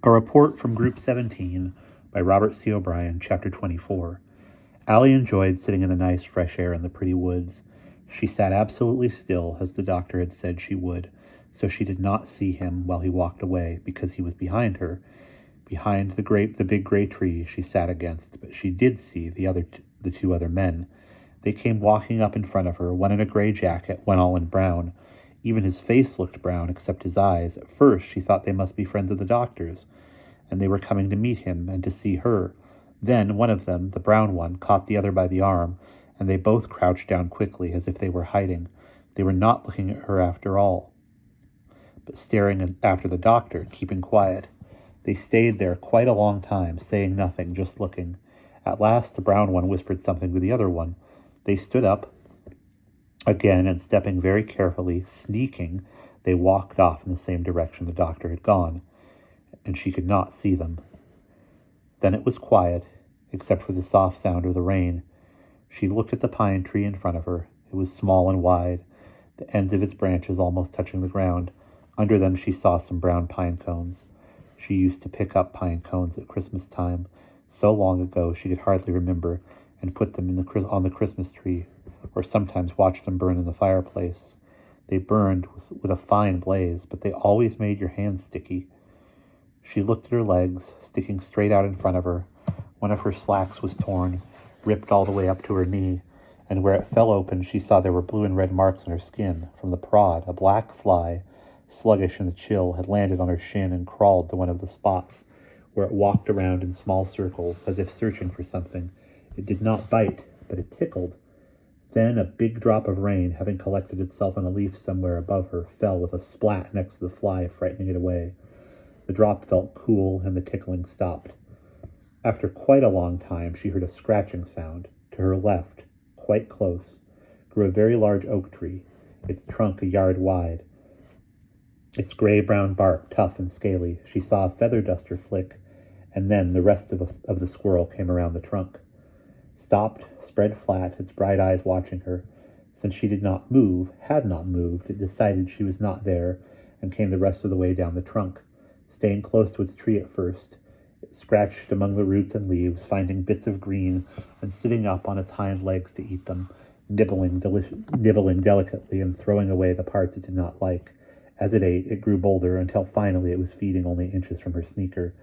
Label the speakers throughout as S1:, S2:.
S1: A report from Group 17 by Robert C. O'Brien, Chapter 24. Allie enjoyed sitting in the nice fresh air in the pretty woods. She sat absolutely still, as the doctor had said she would, so she did not see him while he walked away, because he was behind her, behind the big gray tree she sat against. But she did see the two other men. They came walking up in front of her, one in a gray jacket, one all in brown. Even his face looked brown, except his eyes. At first she thought they must be friends of the doctor's, and they were coming to meet him and to see her. Then one of them, the brown one, caught the other by the arm, and they both crouched down quickly, as if they were hiding. They were not looking at her after all, but staring after the doctor, keeping quiet. They stayed there quite a long time, saying nothing, just looking. At last the brown one whispered something to the other one. They stood up again, and stepping very carefully, sneaking, they walked off in the same direction the doctor had gone, and she could not see them. Then it was quiet, except for the soft sound of the rain. She looked at the pine tree in front of her. It was small and wide, the ends of its branches almost touching the ground. Under them she saw some brown pine cones. She used to pick up pine cones at Christmas time, so long ago she could hardly remember, and put them on the Christmas tree, or sometimes watch them burn in the fireplace. They burned with a fine blaze, but they always made your hands sticky. She looked at her legs, sticking straight out in front of her. One of her slacks was torn, ripped all the way up to her knee, and where it fell open she saw there were blue and red marks on her skin. From the prod, a black fly, sluggish in the chill, had landed on her shin and crawled to one of the spots, where it walked around in small circles, as if searching for something. It did not bite, but it tickled. Then a big drop of rain, having collected itself on a leaf somewhere above her, fell with a splat next to the fly, frightening it away. The drop felt cool, and the tickling stopped. After quite a long time, she heard a scratching sound. To her left, quite close, grew a very large oak tree, its trunk a yard wide, its gray-brown bark tough and scaly. She saw a feather duster flick, and then the rest of the squirrel came around the trunk. Stopped, spread flat, its bright eyes watching her. Since she had not moved, it decided she was not there, and came the rest of the way down the trunk. Staying close to its tree at first, it scratched among the roots and leaves, finding bits of green, and sitting up on its hind legs to eat them, nibbling delicately and throwing away the parts it did not like. As it ate, it grew bolder, until finally it was feeding only inches from her sneaker.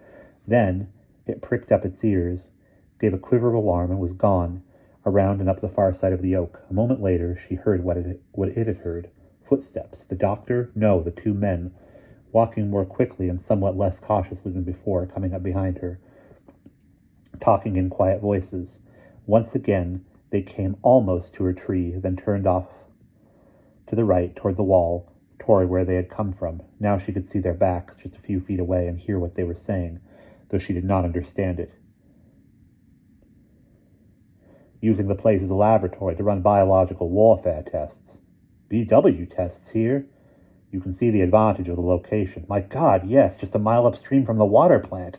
S1: Then it pricked up its ears, gave a quiver of alarm, and was gone, around and up the far side of the oak. A moment later she heard what it had heard. Footsteps. The doctor? No, the two men, walking more quickly and somewhat less cautiously than before, coming up behind her, talking in quiet voices. Once again they came almost to her tree, then turned off to the right, toward the wall, toward where they had come from. Now she could see their backs just a few feet away and hear what they were saying, though she did not understand it. Using the place as a laboratory to run biological warfare tests. BW tests here. You can see the advantage of the location. My God, yes, just a mile upstream from the water plant.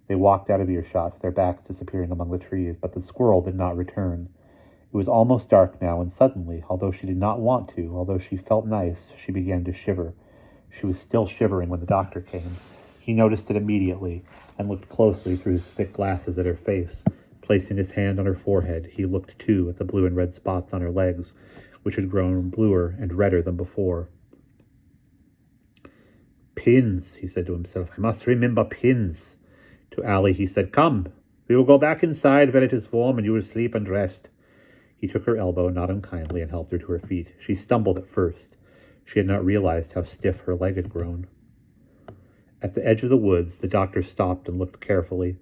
S1: They walked out of earshot, their backs disappearing among the trees, but the squirrel did not return. It was almost dark now, and suddenly, although she did not want to, although she felt nice, she began to shiver. She was still shivering when the doctor came. He noticed it immediately, and looked closely through his thick glasses at her face. Placing his hand on her forehead, he looked too at the blue and red spots on her legs, which had grown bluer and redder than before. Pins, he said to himself. I must remember pins. To Allie he said, Come, we will go back inside when it is warm and you will sleep and rest. He took her elbow, not unkindly, and helped her to her feet. She stumbled at first. She had not realized how stiff her leg had grown. At the edge of the woods, the doctor stopped and looked carefully,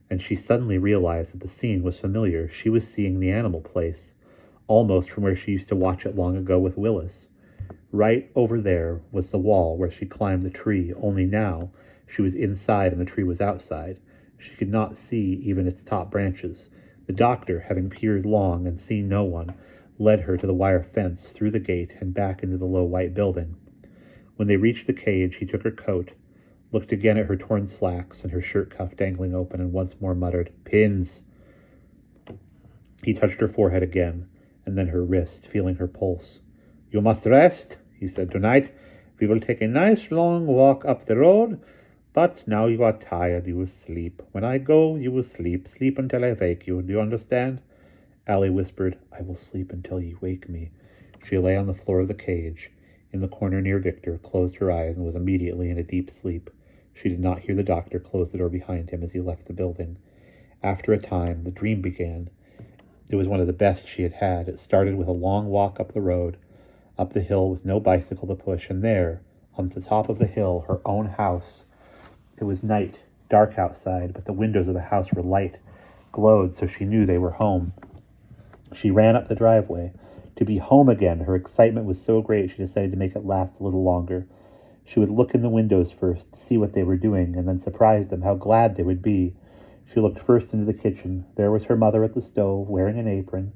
S1: and she suddenly realized that the scene was familiar. She was seeing the animal place, almost from where she used to watch it long ago with Willis. Right over there was the wall where she climbed the tree, only now she was inside and the tree was outside. She could not see even its top branches. The doctor, having peered long and seen no one, led her to the wire fence, through the gate, and back into the low white building. When they reached the cage, he took her coat, looked again at her torn slacks and her shirt cuff dangling open, and once more muttered, Pins. He touched her forehead again, and then her wrist, feeling her pulse. You must rest, he said. Tonight we will take a nice long walk up the road, But now you are tired, you will sleep. When I go, you will sleep. Sleep until I wake you. Do you understand? Allie whispered, I will sleep until you wake me. She lay on the floor of the cage, in the corner near Victor, closed her eyes, and was immediately in a deep sleep. She did not hear the doctor close the door behind him as he left the building. After a time, the dream began. It was one of the best she had had. It started with a long walk up the road, up the hill with no bicycle to push, and there, on the top of the hill, her own house. It was night, dark outside, but the windows of the house were light, glowed, so she knew they were home. She ran up the driveway. To be home again, her excitement was so great she decided to make it last a little longer. She would look in the windows first, see what they were doing, and then surprise them, how glad they would be. She looked first into the kitchen. There was her mother at the stove, wearing an apron,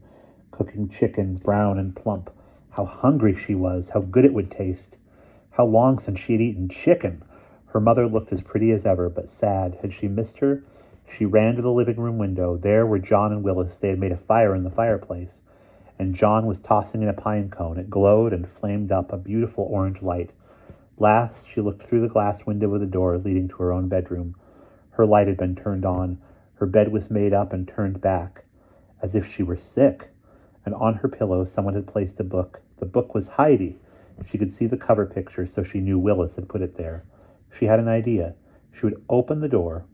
S1: cooking chicken, brown and plump. How hungry she was, how good it would taste. How long since she had eaten chicken! Her mother looked as pretty as ever, but sad. Had she missed her? She ran to the living room window. There were John and Willis. They had made a fire in the fireplace, and John was tossing in a pine cone. It glowed and flamed up, a beautiful orange light. Last, she looked through the glass window of the door leading to her own bedroom. Her light had been turned on. Her bed was made up and turned back, as if she were sick, and on her pillow someone had placed a book. The book was Heidi. She could see the cover picture, so she knew Willis had put it there. She had an idea. She would open the door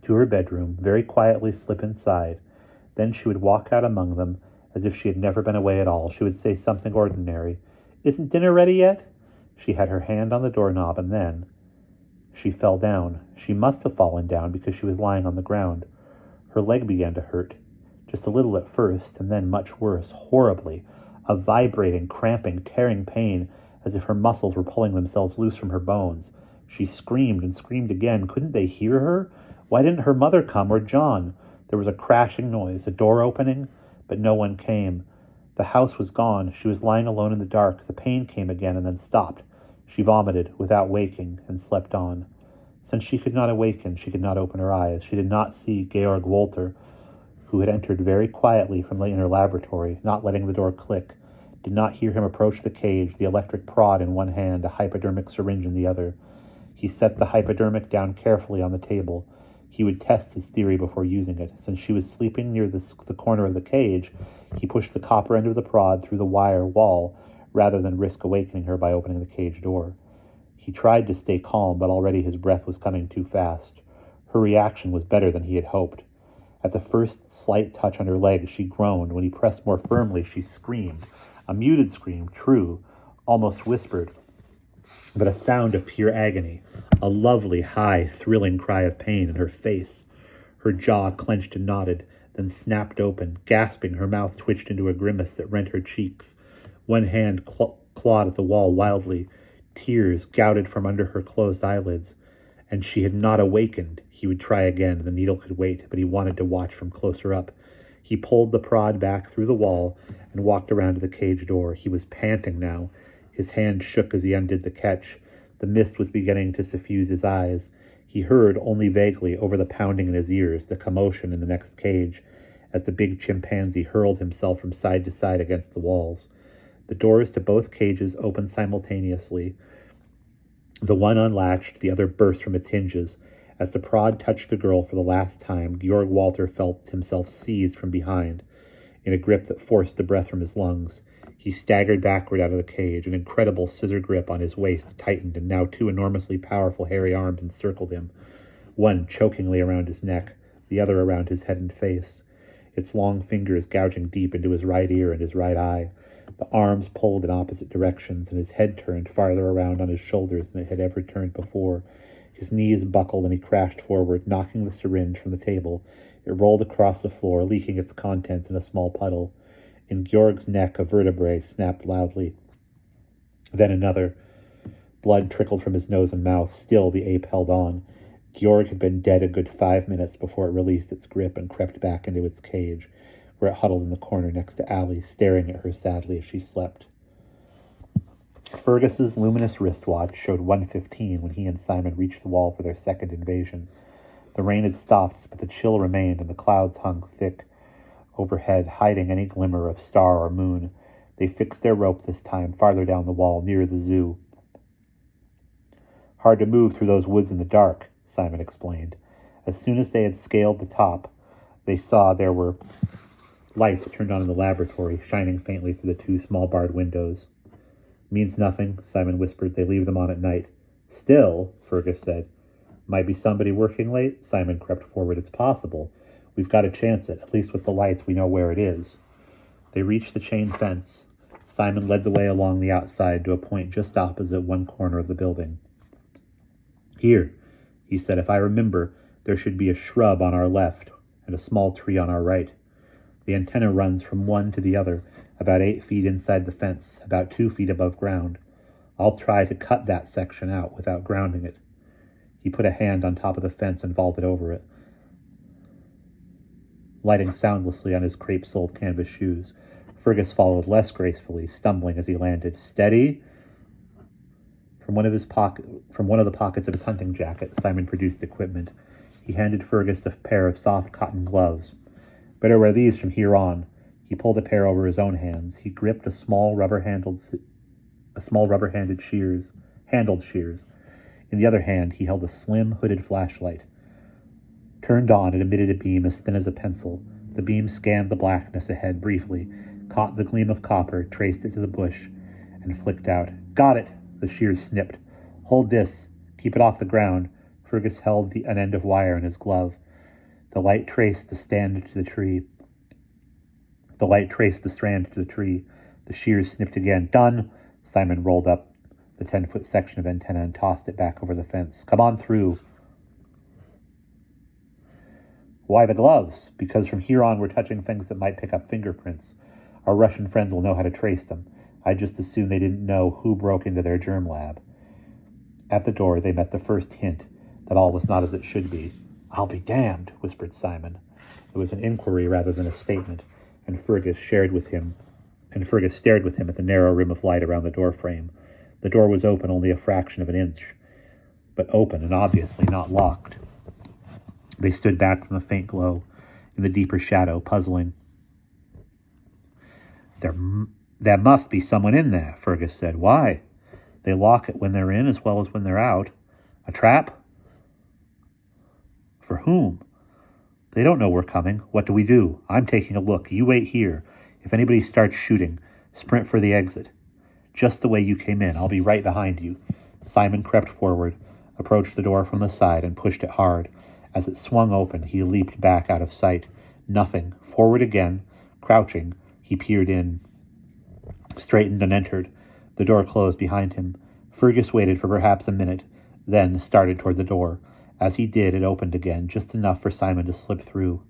S1: to her bedroom, very quietly slip inside. Then she would walk out among them as if she had never been away at all. She would say something ordinary. Isn't dinner ready yet? She had her hand on the doorknob, and then she fell down. She must have fallen down because she was lying on the ground. Her leg began to hurt, just a little at first, and then much worse, horribly, a vibrating, cramping, tearing pain, as if her muscles were pulling themselves loose from her bones. She screamed and screamed again. Couldn't they hear her? Why didn't her mother come, or John? There was a crashing noise, a door opening, but no one came. The house was gone. She was lying alone in the dark. The pain came again and then stopped. She vomited without waking and slept on. Since she could not awaken, she could not open her eyes. She did not see Georg Walter, who had entered very quietly from the inner laboratory, not letting the door click, did not hear him approach the cage, the electric prod in one hand, a hypodermic syringe in the other. He set the hypodermic down carefully on the table. He would test his theory before using it. Since she was sleeping near the corner of the cage, he pushed the copper end of the prod through the wire wall rather than risk awakening her by opening the cage door. He tried to stay calm, but already his breath was coming too fast. Her reaction was better than he had hoped. At the first slight touch on her leg, she groaned. When he pressed more firmly, she screamed. A muted scream, true, almost whispered, but a sound of pure agony, a lovely, high, thrilling cry of pain in her face. Her jaw clenched and knotted, then snapped open. Gasping, her mouth twitched into a grimace that rent her cheeks. One hand clawed at the wall wildly. Tears gouted from under her closed eyelids. And she had not awakened. He would try again. The needle could wait, but he wanted to watch from closer up. He pulled the prod back through the wall and walked around to the cage door. He was panting now. His hand shook as he undid the catch. The mist was beginning to suffuse his eyes. He heard, only vaguely, over the pounding in his ears, the commotion in the next cage, as the big chimpanzee hurled himself from side to side against the walls. The doors to both cages opened simultaneously. The one unlatched, the other burst from its hinges. As the prod touched the girl for the last time, Georg Walter felt himself seized from behind, in a grip that forced the breath from his lungs. He staggered backward out of the cage. An incredible scissor grip on his waist tightened, and now two enormously powerful hairy arms encircled him, one chokingly around his neck, the other around his head and face, its long fingers gouging deep into his right ear and his right eye. The arms pulled in opposite directions, and his head turned farther around on his shoulders than it had ever turned before. His knees buckled, and he crashed forward, knocking the syringe from the table. It rolled across the floor, leaking its contents in a small puddle. In Georg's neck, a vertebrae snapped loudly. Then another. Blood trickled from his nose and mouth. Still, the ape held on. Georg had been dead a good 5 minutes before it released its grip and crept back into its cage, where it huddled in the corner next to Allie, staring at her sadly as she slept. Fergus's luminous wristwatch showed 1:15 when he and Simon reached the wall for their second invasion. The rain had stopped, but the chill remained, and the clouds hung thick overhead, hiding any glimmer of star or moon. They fixed their rope this time farther down the wall, near the zoo. Hard to move through those woods in the dark, Simon explained. As soon as they had scaled the top, they saw there were lights turned on in the laboratory, shining faintly through the two small barred windows. Means nothing, Simon whispered. They leave them on at night. Still, Fergus said. Might be somebody working late? Simon crept forward. It's possible. We've got to chance it. At least with the lights, we know where it is. They reached the chain fence. Simon led the way along the outside to a point just opposite one corner of the building. Here, he said, if I remember, there should be a shrub on our left and a small tree on our right. The antenna runs from one to the other, about 8 feet inside the fence, about 2 feet above ground. I'll try to cut that section out without grounding it. He put a hand on top of the fence and vaulted over it, lighting soundlessly on his crepe-soled canvas shoes. Fergus followed less gracefully, stumbling as he landed. Steady! From one of the pockets of his hunting jacket, Simon produced equipment. He handed Fergus a pair of soft cotton gloves. Better wear these from here on. He pulled a pair over his own hands. He gripped small rubber-handled shears. In the other hand, he held a slim, hooded flashlight. Turned on, it emitted a beam as thin as a pencil. The beam scanned the blackness ahead briefly, caught the gleam of copper, traced it to the bush, and flicked out. Got it! The shears snipped. Hold this. Keep it off the ground. Fergus held an end of wire in his glove. The light traced the strand to the tree. The shears snipped again. Done! Simon rolled up the 10-foot section of antenna and tossed it back over the fence. Come on through. Why the gloves? Because from here on we're touching things that might pick up fingerprints. Our Russian friends will know how to trace them. I just assumed they didn't know who broke into their germ lab. At the door they met the first hint that all was not as it should be. I'll be damned, whispered Simon. It was an inquiry rather than a statement, and Fergus stared with him at the narrow rim of light around the door frame. The door was open only a fraction of an inch, but open and obviously not locked. They stood back from the faint glow in the deeper shadow, puzzling. There must be someone in there, Fergus said. Why? They lock it when they're in as well as when they're out. A trap? For whom? They don't know we're coming. What do we do? I'm taking a look. You wait here. If anybody starts shooting, sprint for the exit. Just the way you came in. I'll be right behind you. Simon crept forward, approached the door from the side, and pushed it hard. As it swung open, he leaped back out of sight. Nothing. Forward again. Crouching, he peered in, straightened and entered. The door closed behind him. Fergus waited for perhaps a minute, then started toward the door. As he did, it opened again, just enough for Simon to slip through.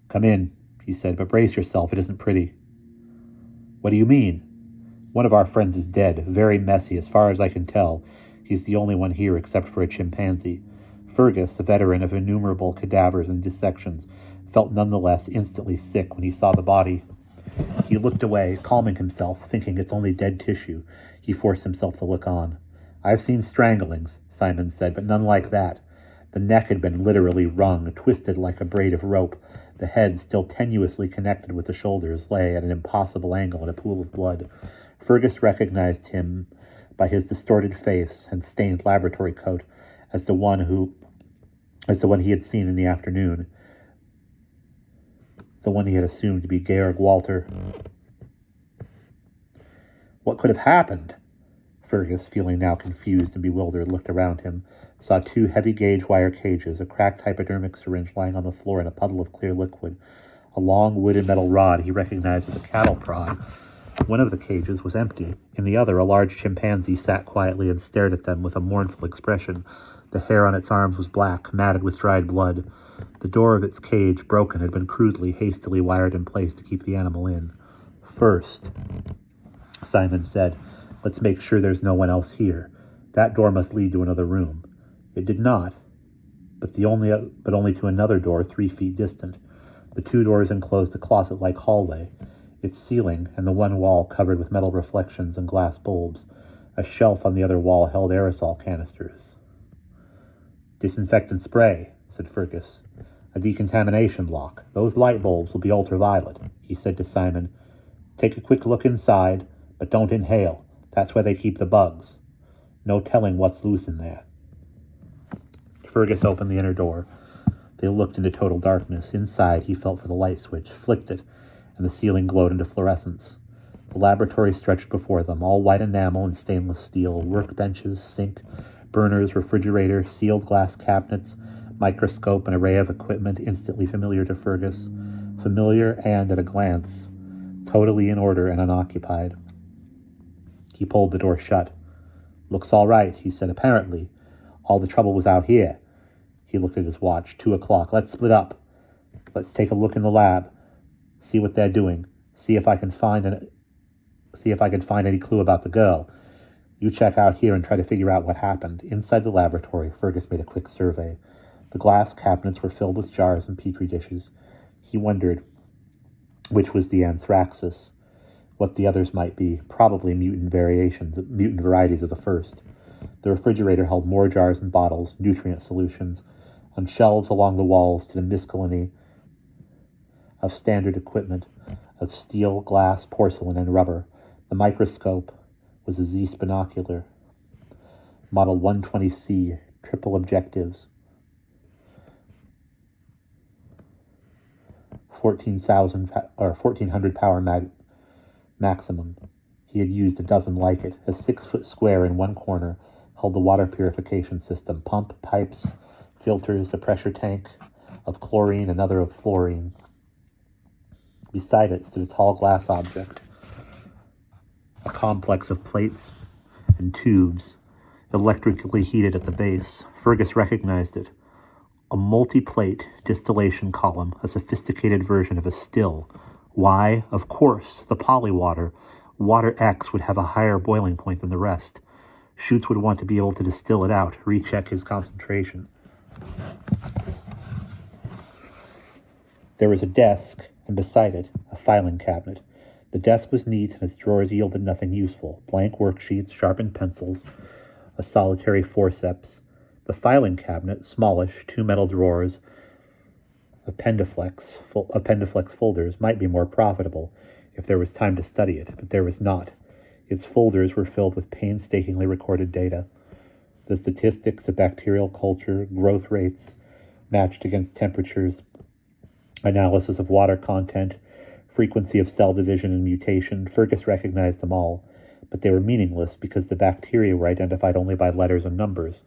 S1: Come in, he said, but brace yourself. It isn't pretty. What do you mean? One of our friends is dead, very messy, as far as I can tell. He's the only one here except for a chimpanzee. Fergus, a veteran of innumerable cadavers and dissections, felt nonetheless instantly sick when he saw the body. He looked away, calming himself, thinking it's only dead tissue. He forced himself to look on. I've seen stranglings, Simon said, but none like that. The neck had been literally wrung, twisted like a braid of rope. The head, still tenuously connected with the shoulders, lay at an impossible angle in a pool of blood. Fergus recognized him by his distorted face and stained laboratory coat as the one he had seen in the afternoon, the one he had assumed to be Georg Walter. What could have happened? Fergus, feeling now confused and bewildered, looked around him, saw 2 heavy-gauge wire cages, a cracked hypodermic syringe lying on the floor in a puddle of clear liquid, a long wood and metal rod he recognized as a cattle prod. One of the cages was empty. In the other, a large chimpanzee sat quietly and stared at them with a mournful expression. The hair on its arms was black, matted with dried blood. The door of its cage, broken, had been crudely, hastily wired in place to keep the animal in. First, Simon said, let's make sure there's no one else here. That door must lead to another room. It did not, but only to another door 3 feet distant. The 2 doors enclosed a closet-like hallway, its ceiling and the one wall covered with metal reflections and glass bulbs. A shelf on the other wall held aerosol canisters. Disinfectant spray, said Fergus. A decontamination lock. Those light bulbs will be ultraviolet, he said to Simon. Take a quick look inside, but don't inhale. That's where they keep the bugs. No telling what's loose in there. Fergus opened the inner door. They looked into total darkness. Inside, he felt for the light switch, flicked it, and the ceiling glowed into fluorescence. The laboratory stretched before them, all white enamel and stainless steel, workbenches, sink, burners, refrigerator, sealed glass cabinets, microscope, an array of equipment instantly familiar to Fergus. Familiar and, at a glance, totally in order and unoccupied. He pulled the door shut. "Looks all right," he said. "Apparently. All the trouble was out here." He looked at his watch. 2:00. "Let's split up. Let's take a look in the lab. See what they're doing. See if I can find any clue about the girl. You check out here and try to figure out what happened." Inside the laboratory, Fergus made a quick survey. The glass cabinets were filled with jars and petri dishes. He wondered which was the anthraxis, what the others might be, probably mutant varieties of the first. The refrigerator held more jars and bottles, nutrient solutions. On shelves along the walls stood a miscellany of standard equipment, of steel, glass, porcelain, and rubber. The microscope was a Zeiss binocular, Model 120C, triple objectives, 1400 power maximum. He had used a dozen like it. A 6-foot square in one corner held the water purification system, pump, pipes, filters, a pressure tank of chlorine, another of fluorine. Beside it stood a tall glass object, a complex of plates and tubes, electrically heated at the base. Fergus recognized it. A multi-plate distillation column, a sophisticated version of a still. Why? Of course, the polywater. Water X would have a higher boiling point than the rest. Schutz would want to be able to distill it out, recheck his concentration. There was a desk, and beside it, a filing cabinet. The desk was neat, and its drawers yielded nothing useful. Blank worksheets, sharpened pencils, a solitary forceps. The filing cabinet, smallish, 2 metal drawers, appendiflex folders, might be more profitable if there was time to study it, but there was not. Its folders were filled with painstakingly recorded data. The statistics of bacterial culture, growth rates matched against temperatures, analysis of water content, frequency of cell division and mutation. Fergus recognized them all, but they were meaningless because the bacteria were identified only by letters and numbers.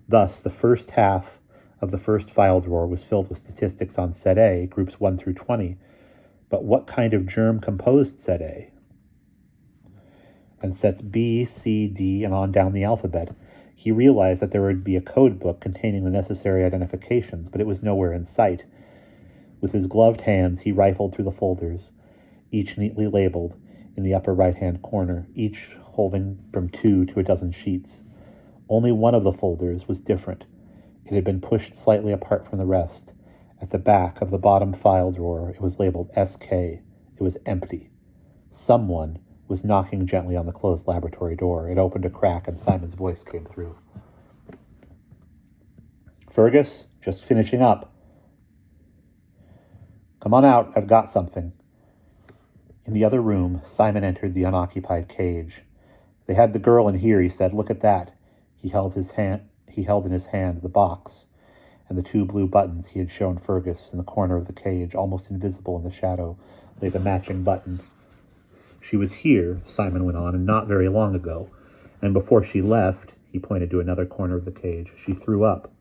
S1: Thus, the first half of the first file drawer was filled with statistics on set A, groups 1 through 20. But what kind of germ composed set A? And sets B, C, D, and on down the alphabet. He realized that there would be a code book containing the necessary identifications, but it was nowhere in sight. With his gloved hands, he rifled through the folders, each neatly labeled, in the upper right-hand corner, each holding from 2 to a dozen sheets. Only one of the folders was different. It had been pushed slightly apart from the rest. At the back of the bottom file drawer, it was labeled SK. It was empty. Someone was knocking gently on the closed laboratory door. It opened a crack, and Simon's voice came through. "Fergus, just finishing up." "Come on out, I've got something." In the other room, Simon entered the unoccupied cage. "They had the girl in here," he said. "Look at that." He held in his hand the box and the 2 blue buttons he had shown Fergus. In the corner of the cage, almost invisible in the shadow, lay the matching button. "She was here," Simon went on, "and not very long ago. And before she left," he pointed to another corner of the cage, "she threw up."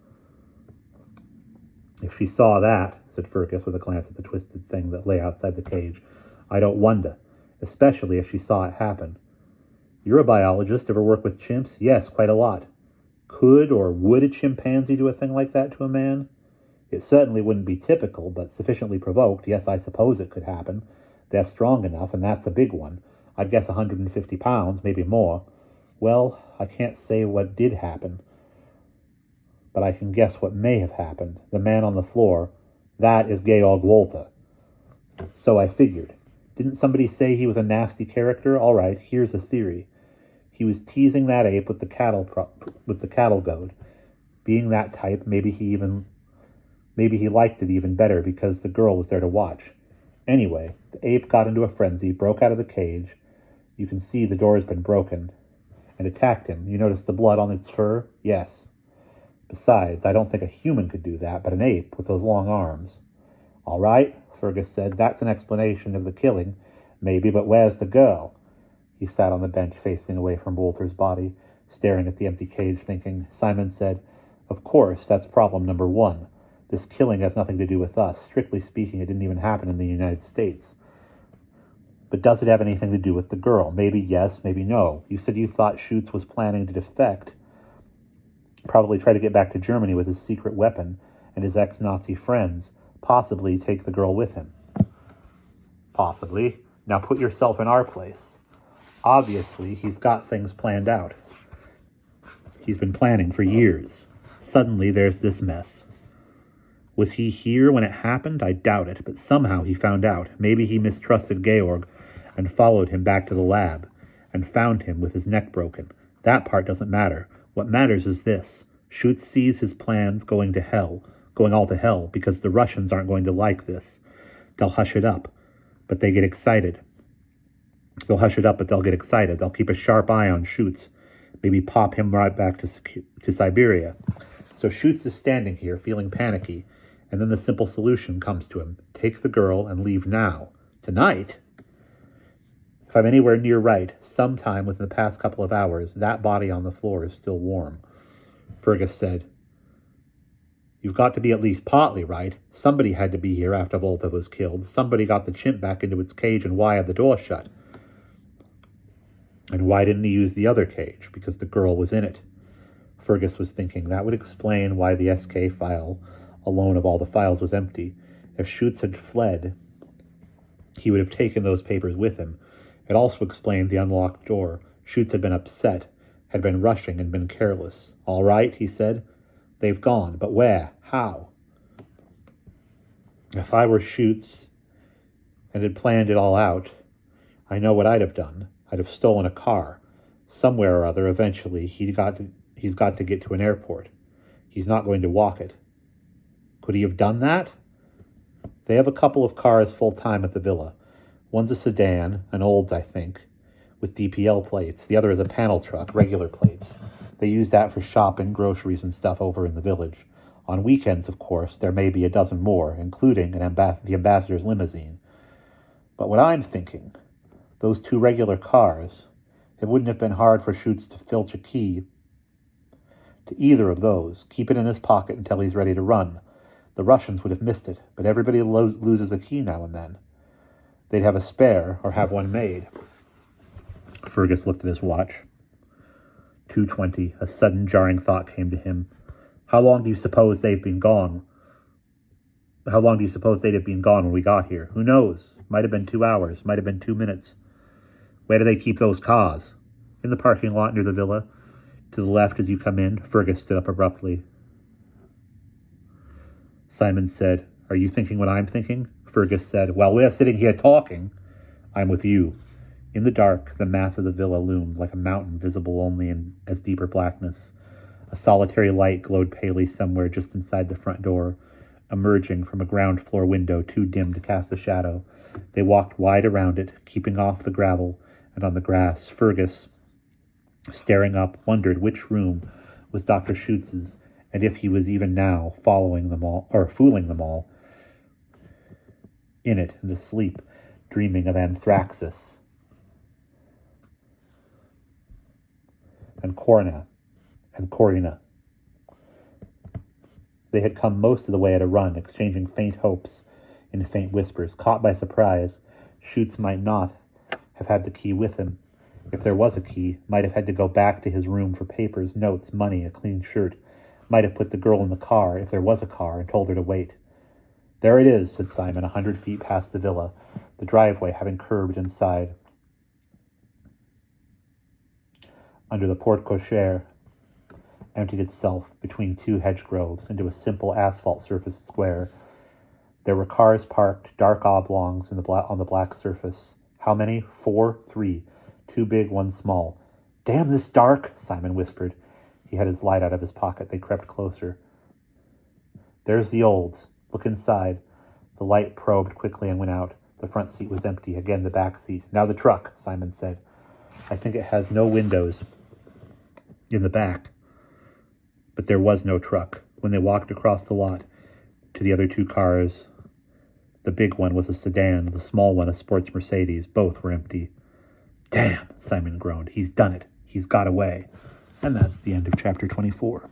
S1: "If she saw that," said Fergus with a glance at the twisted thing that lay outside the cage, "I don't wonder, especially if she saw it happen." "You're a biologist. Ever work with chimps?" "Yes, quite a lot." "Could or would a chimpanzee do a thing like that to a man?" "It certainly wouldn't be typical, but sufficiently provoked. Yes, I suppose it could happen. They're strong enough, and that's a big one. I'd guess 150 pounds, maybe more." "Well, I can't say what did happen, but I can guess what may have happened. The man on the floor, that is Georg Walter." "So I figured. Didn't somebody say he was a nasty character? All right, here's a theory. He was teasing that ape with the cattle goad. Being that type, maybe he liked it even better because the girl was there to watch. Anyway, the ape got into a frenzy, broke out of the cage. You can see the door has been broken, and attacked him. You notice the blood on its fur?" "Yes." Besides, I don't think a human could do that, but an ape with those long arms. All right, Fergus said, that's an explanation of the killing. Maybe, but where's the girl? He sat on the bench facing away from Walter's body, staring at the empty cage, thinking. Simon said, of course, that's problem number one. This killing has nothing to do with us. Strictly speaking, it didn't even happen in the United States. But does it have anything to do with the girl? Maybe yes, maybe no. You said you thought Schutz was planning to defect, probably try to get back to Germany with his secret weapon and his ex-Nazi friends, possibly take the girl with him. Possibly. Now put yourself in our place. Obviously, he's got things planned out. He's been planning for years. Suddenly, there's this mess. Was he here when it happened? I doubt it, but somehow he found out. Maybe he mistrusted Georg and followed him back to the lab and found him with his neck broken. That part doesn't matter. What matters is this. Schutz sees his plans going all to hell, because the Russians aren't going to like this. They'll hush it up, but they get excited. They'll hush it up, but they'll get excited. They'll keep a sharp eye on Schutz. Maybe pop him right back to Siberia. So Schutz is standing here, feeling panicky, and then the simple solution comes to him. Take the girl and leave now. Tonight? If I'm anywhere near right, sometime within the past couple of hours, that body on the floor is still warm. Fergus said, you've got to be at least partly right. Somebody had to be here after Volta was killed. Somebody got the chimp back into its cage and wired the door shut. And why didn't he use the other cage? Because the girl was in it. Fergus was thinking that would explain why the SK file, alone of all the files, was empty. If Schutz had fled, he would have taken those papers with him. It also explained the unlocked door. Schutz had been upset, had been rushing, and been careless. All right, he said. They've gone, but where? How? If I were Schutz and had planned it all out, I know what I'd have done. I'd have stolen a car. Somewhere or other, eventually, he's got to get to an airport. He's not going to walk it. Could he have done that? They have a couple of cars full-time at the villa. One's a sedan, an Olds, I think, with DPL plates. The other is a panel truck, regular plates. They use that for shopping, groceries, and stuff over in the village. On weekends, of course, there may be a dozen more, including the ambassador's limousine. But what I'm thinking, those two regular cars, it wouldn't have been hard for Schutz to filch a key to either of those, keep it in his pocket until he's ready to run. The Russians would have missed it, but everybody loses a key now and then. They'd have a spare or have one made. Fergus looked at his watch. 2:20. A sudden jarring thought came to him. How long do you suppose they've been gone? How long do you suppose they'd have been gone when we got here? Who knows? Might have been 2 hours. Might have been 2 minutes. Where do they keep those cars? In the parking lot near the villa. To the left as you come in. Fergus stood up abruptly. Simon said, Are you thinking what I'm thinking? Fergus said, While we're sitting here talking, I'm with you. In the dark, the mass of the villa loomed like a mountain visible only in as deeper blackness. A solitary light glowed palely somewhere just inside the front door, emerging from a ground-floor window too dim to cast a shadow. They walked wide around it, keeping off the gravel and on the grass. Fergus, staring up, wondered which room was Dr. Schutz's, and if he was even now fooling them all in it and asleep, dreaming of Anthraxis and Corina. They had come most of the way at a run, exchanging faint hopes in faint whispers. Caught by surprise, Schutz might not have had the key with him. If there was a key, might have had to go back to his room for papers, notes, money, a clean shirt. Might have put the girl in the car, if there was a car, and told her to wait. There it is, said Simon, 100 feet past the villa, the driveway having curved inside. Under the porte cochere, emptied itself between two hedge groves into a simple asphalt surface square. There were cars parked, dark oblongs on the black surface. How many? 4? 3. 2 big, 1 small. Damn this dark, Simon whispered. He had his light out of his pocket. They crept closer. There's the Olds. Look inside. The light probed quickly and went out. The front seat was empty. Again, the back seat. Now the truck, Simon said. I think it has no windows in the back. But there was no truck. When they walked across the lot to the other two cars, the big one was a sedan, the small one a sports Mercedes. Both were empty. Damn, Simon groaned. He's done it. He's got away. And that's the end of chapter 24.